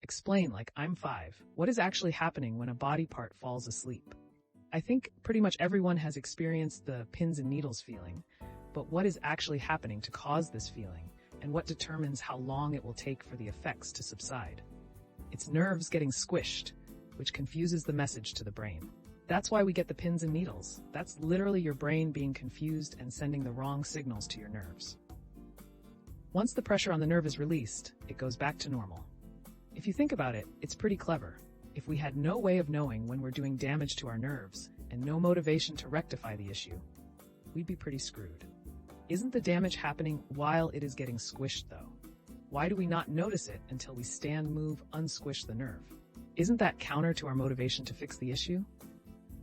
Explain like I'm 5. What is actually happening when a body part falls asleep? I think pretty much everyone has experienced the pins and needles feeling, but what is actually happening to cause this feeling, and what determines how long it will take for the effects to subside? It's nerves getting squished, which confuses the message to the brain. That's why we get the pins and needles. That's literally your brain being confused and sending the wrong signals to your nerves. Once the pressure on the nerve is released, it goes back to normal. If you think about it, it's pretty clever. If we had no way of knowing when we're doing damage to our nerves and no motivation to rectify the issue, we'd be pretty screwed. Isn't the damage happening while it is getting squished, though? Why do we not notice it until we stand, move, unsquish the nerve? Isn't that counter to our motivation to fix the issue?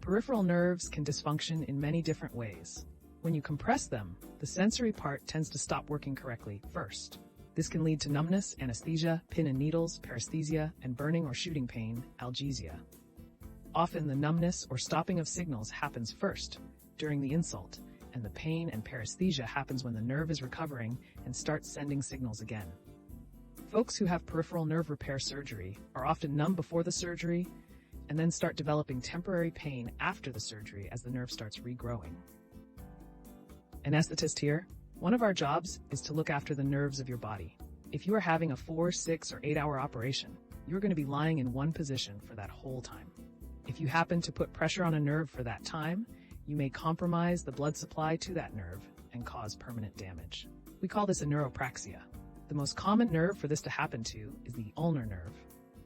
Peripheral nerves can dysfunction in many different ways. When you compress them, the sensory part tends to stop working correctly first. This can lead to numbness, anesthesia, pin and needles, paresthesia, and burning or shooting pain, analgesia. Often the numbness or stopping of signals happens first, during the insult, and the pain and paresthesia happens when the nerve is recovering and starts sending signals again. Folks who have peripheral nerve repair surgery are often numb before the surgery and then start developing temporary pain after the surgery as the nerve starts regrowing. Anesthetist here. One of our jobs is to look after the nerves of your body. If you are having a 4, 6, or 8-hour operation, you're going to be lying in one position for that whole time. If you happen to put pressure on a nerve for that time, you may compromise the blood supply to that nerve and cause permanent damage. We call this a neuropraxia. The most common nerve for this to happen to is the ulnar nerve.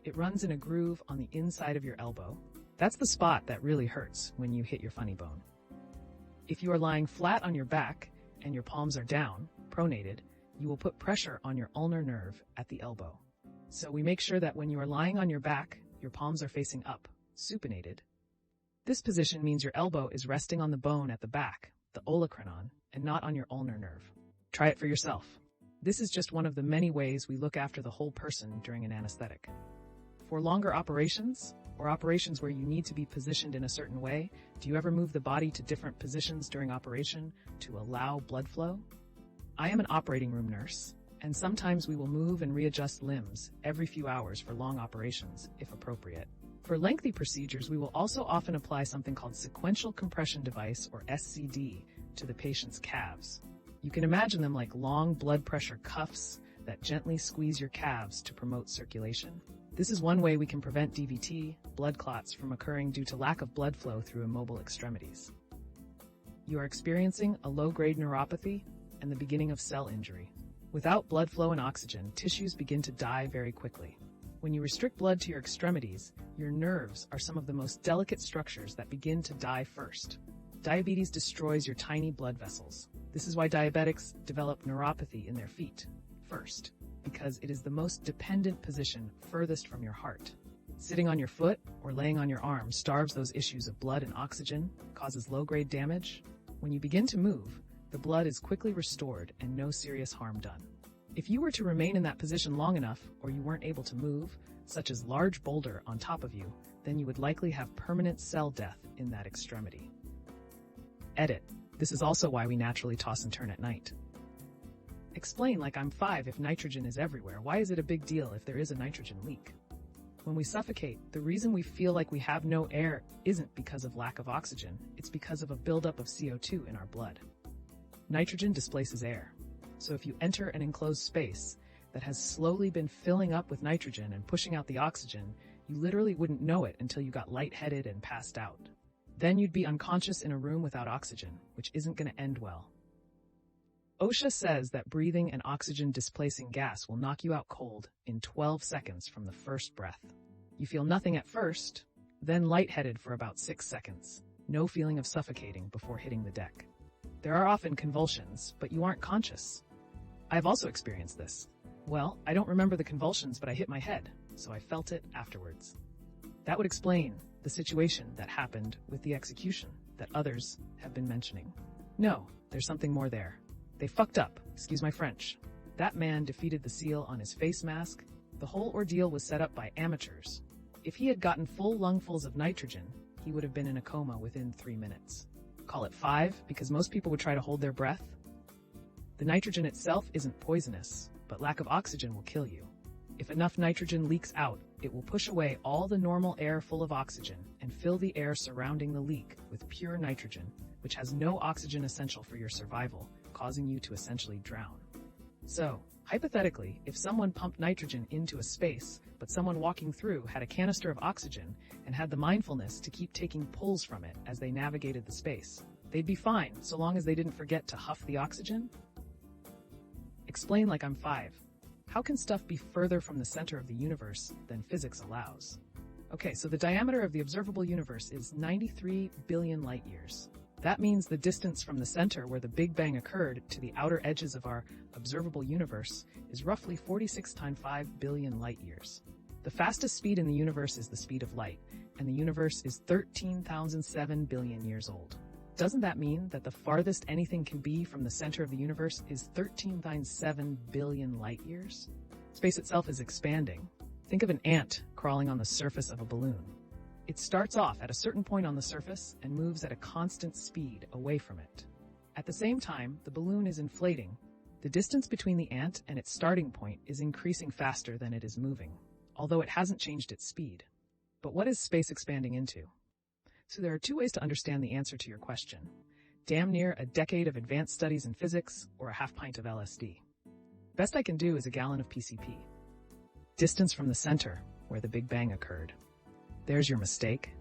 It runs in a groove on the inside of your elbow. That's the spot that really hurts when you hit your funny bone. If you are lying flat on your back and your palms are down, pronated, you will put pressure on your ulnar nerve at the elbow. So we make sure that when you are lying on your back, your palms are facing up, supinated. This position means your elbow is resting on the bone at the back, the olecranon, and not on your ulnar nerve. Try it for yourself. This is just one of the many ways we look after the whole person during an anesthetic. For longer operations, or operations where you need to be positioned in a certain way, do you ever move the body to different positions during operation to allow blood flow? I am an operating room nurse, and sometimes we will move and readjust limbs every few hours for long operations, if appropriate. For lengthy procedures, we will also often apply something called sequential compression device, or SCD, to the patient's calves. You can imagine them like long blood pressure cuffs that gently squeeze your calves to promote circulation. This is one way we can prevent DVT, blood clots, from occurring due to lack of blood flow through immobile extremities. You are experiencing a low-grade neuropathy and the beginning of cell injury. Without blood flow and oxygen, tissues begin to die very quickly. When you restrict blood to your extremities, your nerves are some of the most delicate structures that begin to die first. Diabetes destroys your tiny blood vessels. This is why diabetics develop neuropathy in their feet first, because it is the most dependent position furthest from your heart. Sitting on your foot or laying on your arm starves those issues of blood and oxygen, causes low-grade damage. When you begin to move, the blood is quickly restored and no serious harm done. If you were to remain in that position long enough, or you weren't able to move, such as large boulder on top of you, then you would likely have permanent cell death in that extremity. Edit. This is also why we naturally toss and turn at night. Explain like I'm 5 if nitrogen is everywhere. Why is it a big deal if there is a nitrogen leak? When we suffocate, the reason we feel like we have no air isn't because of lack of oxygen, it's because of a buildup of CO2 in our blood. Nitrogen displaces air. So if you enter an enclosed space that has slowly been filling up with nitrogen and pushing out the oxygen, you literally wouldn't know it until you got lightheaded and passed out. Then you'd be unconscious in a room without oxygen, which isn't going to end well. OSHA says that breathing an oxygen-displacing gas will knock you out cold in 12 seconds from the first breath. You feel nothing at first, then lightheaded for about 6 seconds. No feeling of suffocating before hitting the deck. There are often convulsions, but you aren't conscious. I've also experienced this. Well, I don't remember the convulsions, but I hit my head, so I felt it afterwards. That would explain the situation that happened with the execution that others have been mentioning. No, there's something more there. They fucked up, excuse my French. That man defeated the seal on his face mask. The whole ordeal was set up by amateurs. If he had gotten full lungfuls of nitrogen, he would have been in a coma within 3 minutes. Call it 5 because most people would try to hold their breath. The nitrogen itself isn't poisonous, but lack of oxygen will kill you. If enough nitrogen leaks out, it will push away all the normal air full of oxygen and fill the air surrounding the leak with pure nitrogen, which has no oxygen essential for your survival, causing you to essentially drown. So, hypothetically, if someone pumped nitrogen into a space, but someone walking through had a canister of oxygen and had the mindfulness to keep taking pulls from it as they navigated the space, they'd be fine so long as they didn't forget to huff the oxygen. Explain like I'm 5. How can stuff be further from the center of the universe than physics allows? Okay, so the diameter of the observable universe is 93 billion light years. That means the distance from the center where the Big Bang occurred to the outer edges of our observable universe is roughly 46 times 5 billion light years. The fastest speed in the universe is the speed of light, and the universe is 13,007 billion years old. Doesn't that mean that the farthest anything can be from the center of the universe is 13 times 7 billion light years? Space itself is expanding. Think of an ant crawling on the surface of a balloon. It starts off at a certain point on the surface and moves at a constant speed away from it. At the same time, the balloon is inflating. The distance between the ant and its starting point is increasing faster than it is moving, although it hasn't changed its speed. But what is space expanding into? So there are two ways to understand the answer to your question. Damn near a decade of advanced studies in physics or a half pint of LSD. Best I can do is a gallon of PCP. Distance from the center, where the Big Bang occurred. There's your mistake.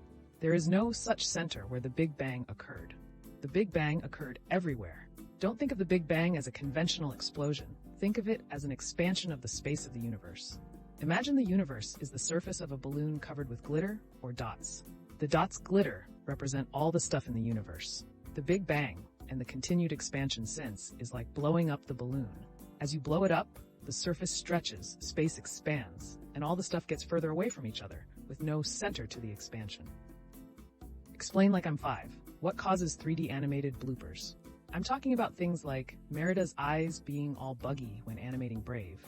There is no such center where the Big Bang occurred. The Big Bang occurred everywhere. Don't think of the Big Bang as a conventional explosion. Think of it as an expansion of the space of the universe. Imagine the universe is the surface of a balloon covered with glitter or dots. The dots glitter represent all the stuff in the universe. The Big Bang and the continued expansion since is like blowing up the balloon. As you blow it up, the surface stretches, space expands, and all the stuff gets further away from each other, with no center to the expansion. Explain like I'm 5. What causes 3D animated bloopers? I'm talking about things like Merida's eyes being all buggy when animating Brave,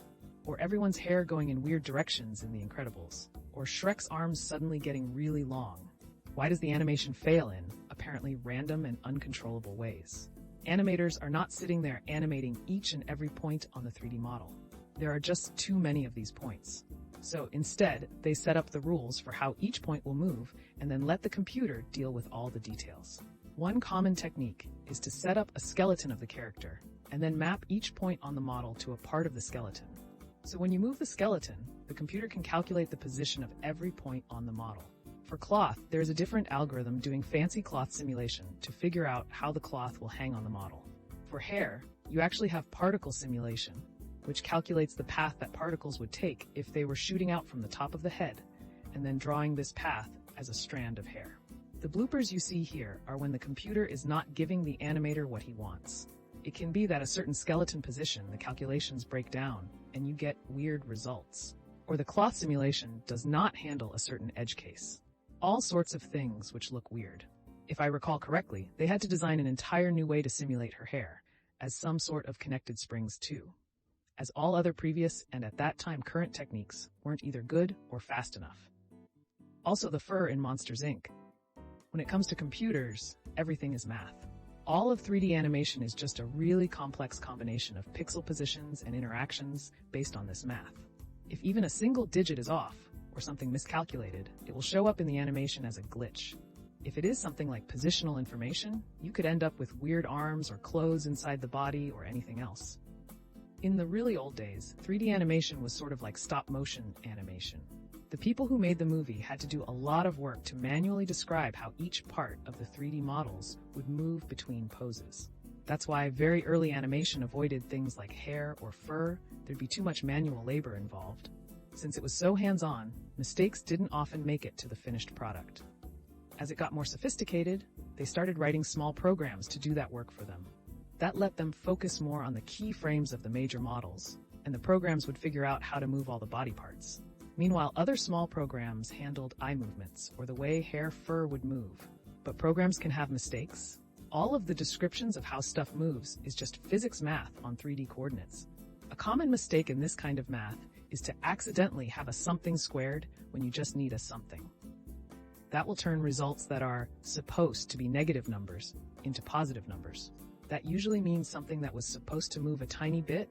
or everyone's hair going in weird directions in The Incredibles, or Shrek's arms suddenly getting really long. Why does the animation fail in, apparently random and uncontrollable ways? Animators are not sitting there animating each and every point on the 3D model. There are just too many of these points. So instead, they set up the rules for how each point will move and then let the computer deal with all the details. One common technique is to set up a skeleton of the character and then map each point on the model to a part of the skeleton. So when you move the skeleton, the computer can calculate the position of every point on the model. For cloth, there is a different algorithm doing fancy cloth simulation to figure out how the cloth will hang on the model. For hair, you actually have particle simulation, which calculates the path that particles would take if they were shooting out from the top of the head, and then drawing this path as a strand of hair. The bloopers you see here are when the computer is not giving the animator what he wants. It can be that a certain skeleton position, the calculations break down, and you get weird results. Or the cloth simulation does not handle a certain edge case. All sorts of things which look weird. If I recall correctly, they had to design an entire new way to simulate her hair, as some sort of connected springs too, as all other previous and at that time current techniques weren't either good or fast enough. Also the fur in Monsters, Inc. When it comes to computers, everything is math. All of 3D animation is just a really complex combination of pixel positions and interactions based on this math. If even a single digit is off, or something miscalculated, it will show up in the animation as a glitch. If it is something like positional information, you could end up with weird arms or clothes inside the body or anything else. In the really old days, 3D animation was sort of like stop-motion animation. The people who made the movie had to do a lot of work to manually describe how each part of the 3D models would move between poses. That's why very early animation avoided things like hair or fur. There'd be too much manual labor involved. Since it was so hands-on, mistakes didn't often make it to the finished product. As it got more sophisticated, they started writing small programs to do that work for them. That let them focus more on the key frames of the major models, and the programs would figure out how to move all the body parts. Meanwhile, other small programs handled eye movements or the way hair fur would move. But programs can have mistakes. All of the descriptions of how stuff moves is just physics math on 3D coordinates. A common mistake in this kind of math is to accidentally have a something squared when you just need a something. That will turn results that are supposed to be negative numbers into positive numbers. That usually means something that was supposed to move a tiny bit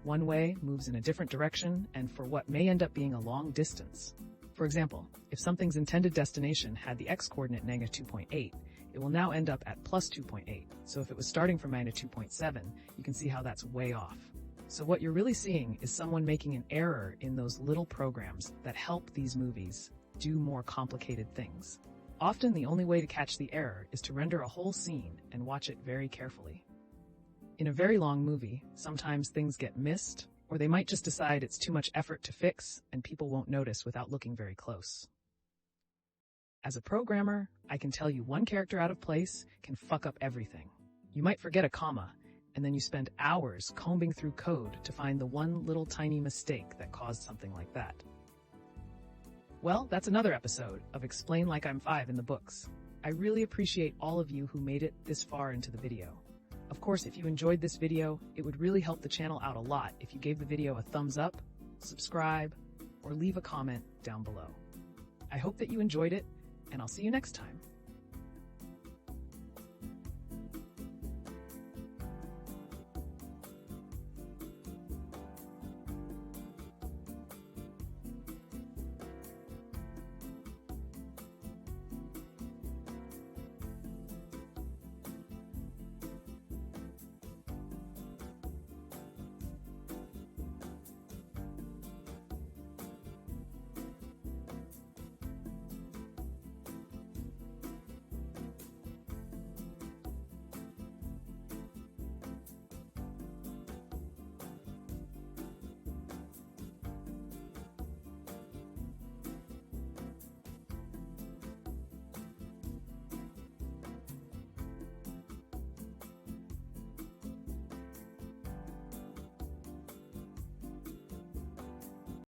One way moves in a different direction and for what may end up being a long distance. For example, if something's intended destination had the x-coordinate -2.8, it will now end up at +2.8. So if it was starting from -2.7, you can see how that's way off. So what you're really seeing is someone making an error in those little programs that help these movies do more complicated things. Often the only way to catch the error is to render a whole scene and watch it very carefully. In a very long movie, sometimes things get missed, or they might just decide it's too much effort to fix and people won't notice without looking very close. As a programmer, I can tell you one character out of place can fuck up everything. You might forget a comma, and then you spend hours combing through code to find the one little tiny mistake that caused something like that. Well, that's another episode of Explain Like I'm 5 in the books. I really appreciate all of you who made it this far into the video. Of course, if you enjoyed this video, it would really help the channel out a lot if you gave the video a thumbs up, subscribe, or leave a comment down below. I hope that you enjoyed it, and I'll see you next time.